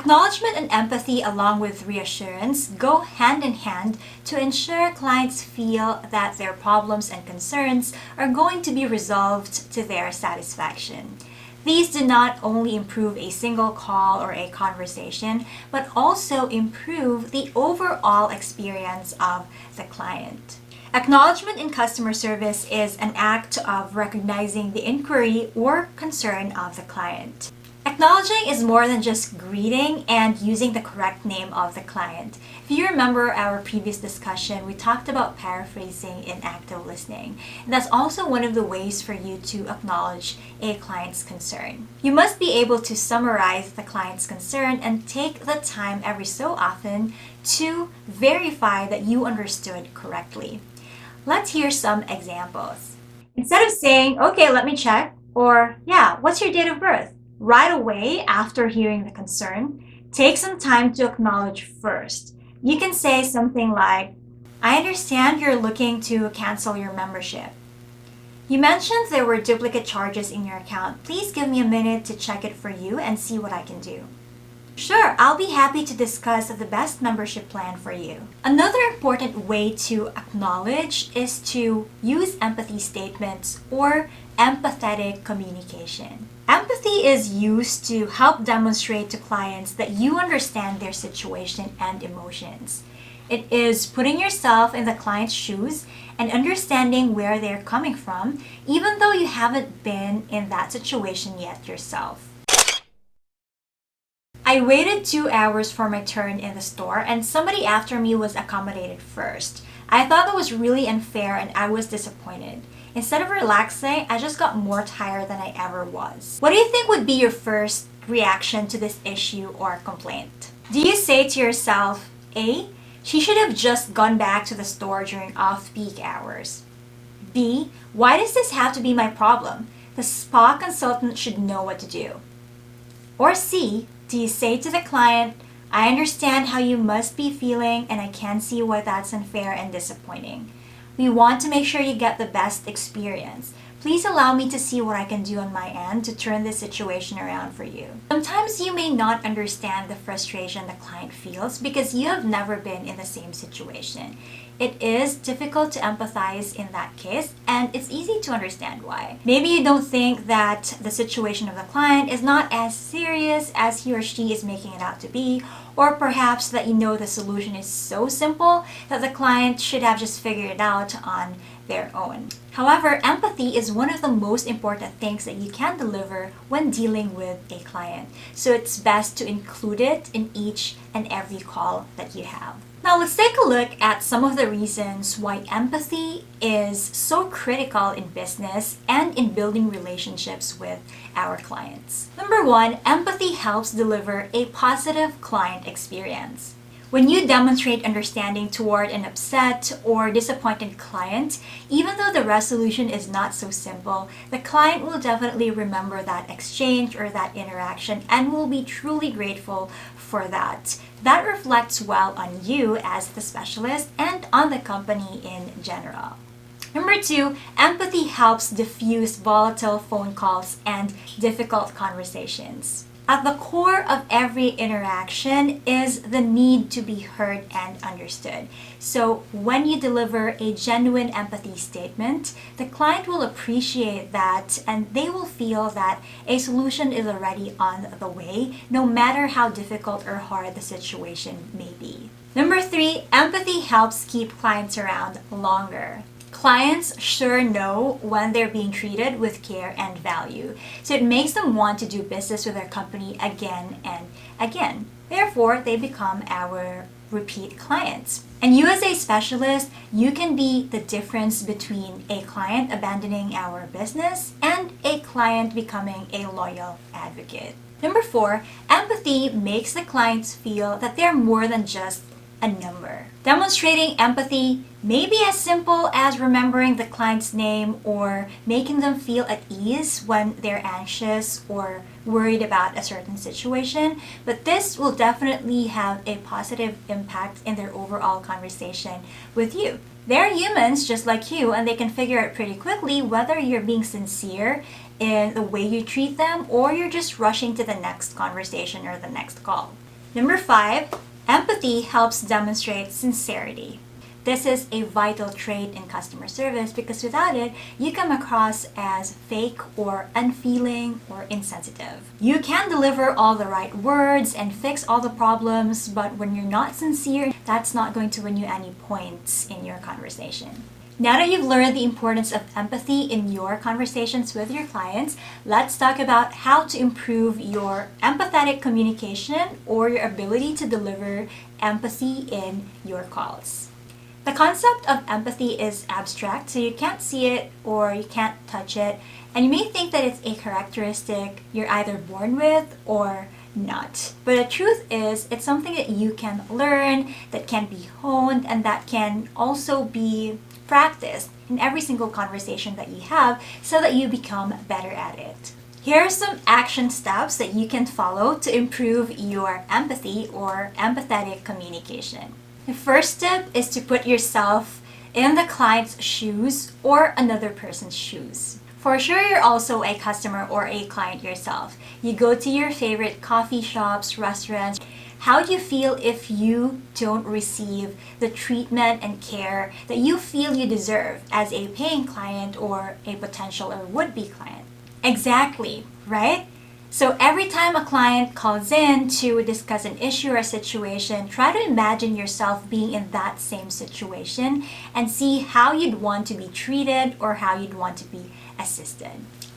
Acknowledgement and empathy, along with reassurance, go hand in hand to ensure clients feel that their problems and concerns are going to be resolved to their satisfaction. These do not only improve a single call or a conversation, but also improve the overall experience of the client. Acknowledgement in customer service is an act of recognizing the inquiry or concern of the client. Acknowledging is more than just greeting and using the correct name of the client. If you remember our previous discussion, we talked about paraphrasing in active listening. And that's also one of the ways for you to acknowledge a client's concern. You must be able to summarize the client's concern and take the time every so often to verify that you understood correctly. Let's hear some examples. Instead of saying, "Okay, let me check," or "Yeah, what's your date of birth?" right away after hearing the concern, take some time to acknowledge first. You can say something like, "I understand you're looking to cancel your membership. You mentioned there were duplicate charges in your account. Please give me a minute to check it for you and see what I can do." "Sure, I'll be happy to discuss the best membership plan for you." Another important way to acknowledge is to use empathy statements or empathetic communication. Empathy is used to help demonstrate to clients that you understand their situation and emotions. It is putting yourself in the client's shoes and understanding where they're coming from, even though you haven't been in that situation yet yourself. I waited 2 hours for my turn in the store and somebody after me was accommodated first. I thought that was really unfair and I was disappointed. Instead of relaxing, I just got more tired than I ever was. What do you think would be your first reaction to this issue or complaint? Do you say to yourself, A, she should have just gone back to the store during off-peak hours? B, why does this have to be my problem? The spa consultant should know what to do. Or C, do you say to the client, I understand how you must be feeling and I can see why that's unfair and disappointing. We want to make sure you get the best experience. Please allow me to see what I can do on my end to turn this situation around for you. Sometimes you may not understand the frustration the client feels because you have never been in the same situation. It is difficult to empathize in that case, and it's easy to understand why. Maybe you don't think that the situation of the client is not as serious as he or she is making it out to be, or perhaps that you know the solution is so simple that the client should have just figured it out on their own. However, empathy is one of the most important things that you can deliver when dealing with a client. So it's best to include it in each and every call that you have. Now let's take a look at some of the reasons why empathy is so critical in business and in building relationships with our clients. Number one, empathy helps deliver a positive client experience. When you demonstrate understanding toward an upset or disappointed client, even though the resolution is not so simple, the client will definitely remember that exchange or that interaction and will be truly grateful for that. That reflects well on you as the specialist and on the company in general. Number two, empathy helps diffuse volatile phone calls and difficult conversations. At the core of every interaction is the need to be heard and understood. So when you deliver a genuine empathy statement, the client will appreciate that and they will feel that a solution is already on the way, no matter how difficult or hard the situation may be. Number three, empathy helps keep clients around longer. Clients sure know when they're being treated with care and value, so it makes them want to do business with our company again and again. Therefore, they become our repeat clients. And you as a specialist, you can be the difference between a client abandoning our business and a client becoming a loyal advocate. Number four, empathy makes the clients feel that they're more than just a number. Demonstrating empathy may be as simple as remembering the client's name or making them feel at ease when they're anxious or worried about a certain situation, but this will definitely have a positive impact in their overall conversation with you. They're humans just like you, and they can figure out pretty quickly whether you're being sincere in the way you treat them or you're just rushing to the next conversation or the next call. Number 5, empathy helps demonstrate sincerity. This is a vital trait in customer service because without it, you come across as fake or unfeeling or insensitive. You can deliver all the right words and fix all the problems, but when you're not sincere, that's not going to win you any points in your conversation. Now that you've learned the importance of empathy in your conversations with your clients, let's talk about how to improve your empathetic communication or your ability to deliver empathy in your calls. The concept of empathy is abstract, so you can't see it or you can't touch it, and you may think that it's a characteristic you're either born with or not. But the truth is, it's something that you can learn, that can be honed, and that can also be practiced in every single conversation that you have so that you become better at it. Here are some action steps that you can follow to improve your empathy or empathetic communication. The first step is to put yourself in the client's shoes or another person's shoes. For sure, you're also a customer or a client yourself. You go to your favorite coffee shops, restaurants. How do you feel if you don't receive the treatment and care that you feel you deserve as a paying client or a potential or would-be client? Exactly, right? So every time a client calls in to discuss an issue or a situation, try to imagine yourself being in that same situation and see how you'd want to be treated or how you'd want to be assisted.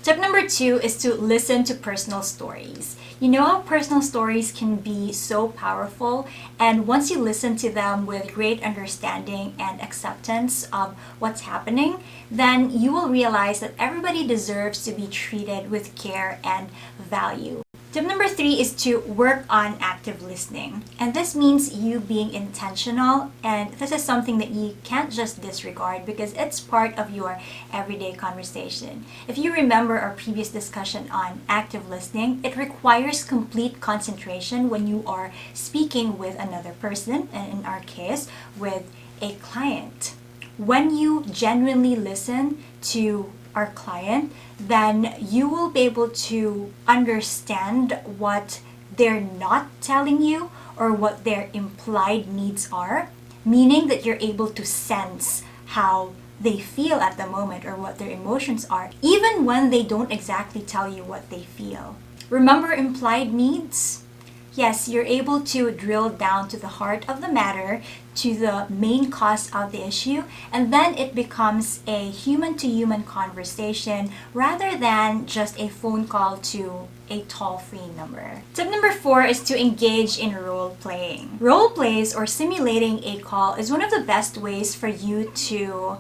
Tip number 2 is to listen to personal stories. You know how personal stories can be so powerful, and once you listen to them with great understanding and acceptance of what's happening, then you will realize that everybody deserves to be treated with care and value. Tip number 3 is to work on active listening. And this means you being intentional, and this is something that you can't just disregard because it's part of your everyday conversation. If you remember our previous discussion on active listening, it requires complete concentration when you are speaking with another person, and in our case, with a client. When you genuinely listen to our client, then you will be able to understand what they're not telling you or what their implied needs are, meaning that you're able to sense how they feel at the moment or what their emotions are, even when they don't exactly tell you what they feel. Remember implied needs? Yes, you're able to drill down to the heart of the matter, to the main cause of the issue, and then it becomes a human-to-human conversation rather than just a phone call to a toll-free number. Tip number 4 is to engage in role-playing. Role-plays or simulating a call is one of the best ways for you to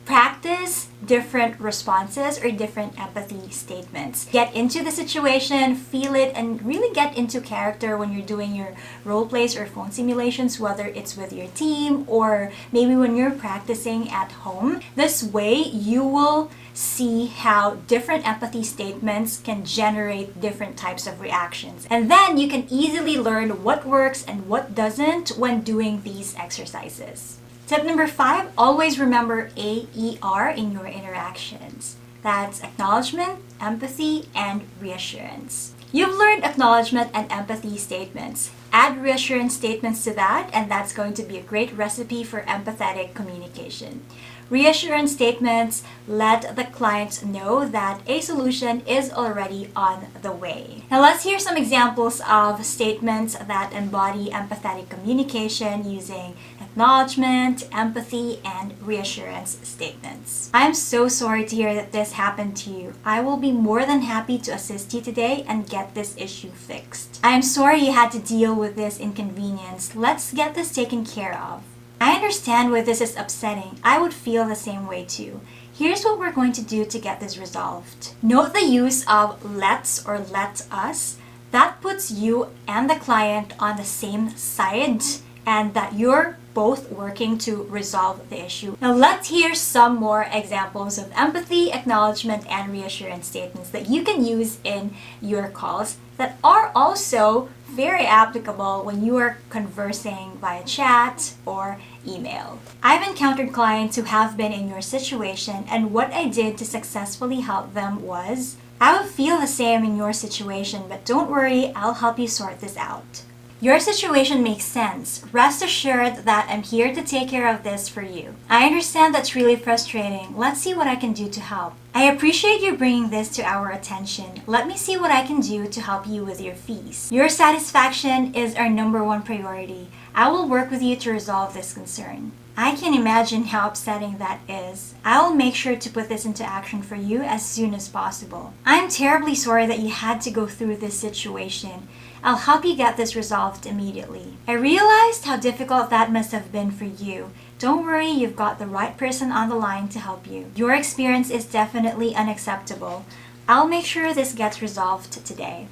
practice different responses or different empathy statements. Get into the situation, feel it, and really get into character when you're doing your role plays or phone simulations, whether it's with your team or maybe when you're practicing at home. This way, you will see how different empathy statements can generate different types of reactions. And then you can easily learn what works and what doesn't when doing these exercises. Tip number 5, always remember AER in your interactions. That's acknowledgement, empathy, and reassurance. You've learned acknowledgement and empathy statements. Add reassurance statements to that, and that's going to be a great recipe for empathetic communication. Reassurance statements let the clients know that a solution is already on the way. Now let's hear some examples of statements that embody empathetic communication using acknowledgement, empathy, and reassurance statements. I'm so sorry to hear that this happened to you. I will be more than happy to assist you today and get this issue fixed. I am sorry you had to deal with this inconvenience. Let's get this taken care of. I understand why this is upsetting. I would feel the same way too. Here's what we're going to do to get this resolved. Note the use of let's or let us. That puts you and the client on the same side and that you're both working to resolve the issue. Now let's hear some more examples of empathy, acknowledgement, and reassurance statements that you can use in your calls that are also very applicable when you are conversing via chat or email. I've encountered clients who have been in your situation, and what I did to successfully help them was, I would feel the same in your situation, but don't worry, I'll help you sort this out. Your situation makes sense. Rest assured that I'm here to take care of this for you. I understand that's really frustrating. Let's see what I can do to help. I appreciate you bringing this to our attention. Let me see what I can do to help you with your fees. Your satisfaction is our #1 priority. I will work with you to resolve this concern. I can imagine how upsetting that is. I'll make sure to put this into action for you as soon as possible. I'm terribly sorry that you had to go through this situation. I'll help you get this resolved immediately. I realized how difficult that must have been for you. Don't worry, you've got the right person on the line to help you. Your experience is definitely unacceptable. I'll make sure this gets resolved today.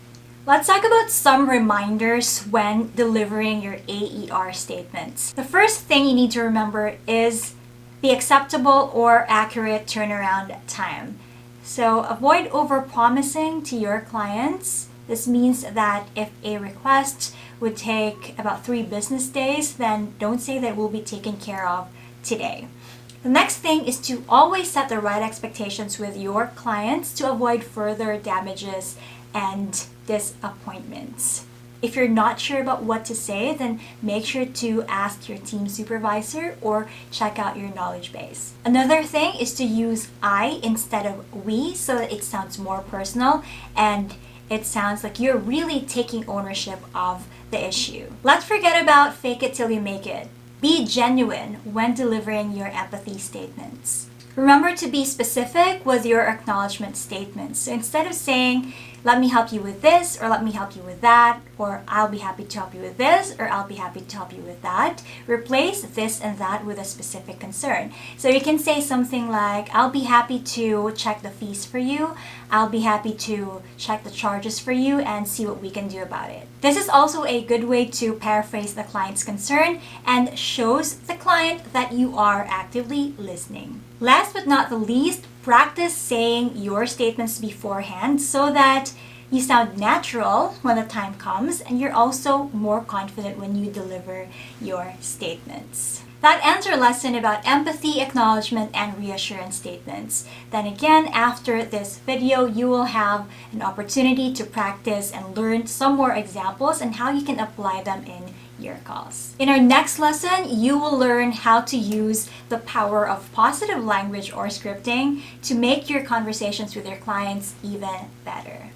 Let's talk about some reminders when delivering your AER statements. The first thing you need to remember is the acceptable or accurate turnaround time. So avoid overpromising to your clients. This means that if a request would take about 3 business days, then don't say that it will be taken care of today. The next thing is to always set the right expectations with your clients to avoid further damages and disappointments. If you're not sure about what to say, then make sure to ask your team supervisor or check out your knowledge base. Another thing is to use I instead of we so that it sounds more personal and it sounds like you're really taking ownership of the issue. Let's forget about fake it till you make it. Be genuine when delivering your empathy statements. Remember to be specific with your acknowledgement statements. So instead of saying, let me help you with this, or let me help you with that, or I'll be happy to help you with this, or I'll be happy to help you with that, replace this and that with a specific concern. So you can say something like, I'll be happy to check the fees for you, I'll be happy to check the charges for you and see what we can do about it. This is also a good way to paraphrase the client's concern and shows the client that you are actively listening. Last but not the least, practice saying your statements beforehand so that you sound natural when the time comes and you're also more confident when you deliver your statements. That ends our lesson about empathy, acknowledgement, and reassurance statements. Then again, after this video, you will have an opportunity to practice and learn some more examples and how you can apply them in your calls. In our next lesson, you will learn how to use the power of positive language or scripting to make your conversations with your clients even better.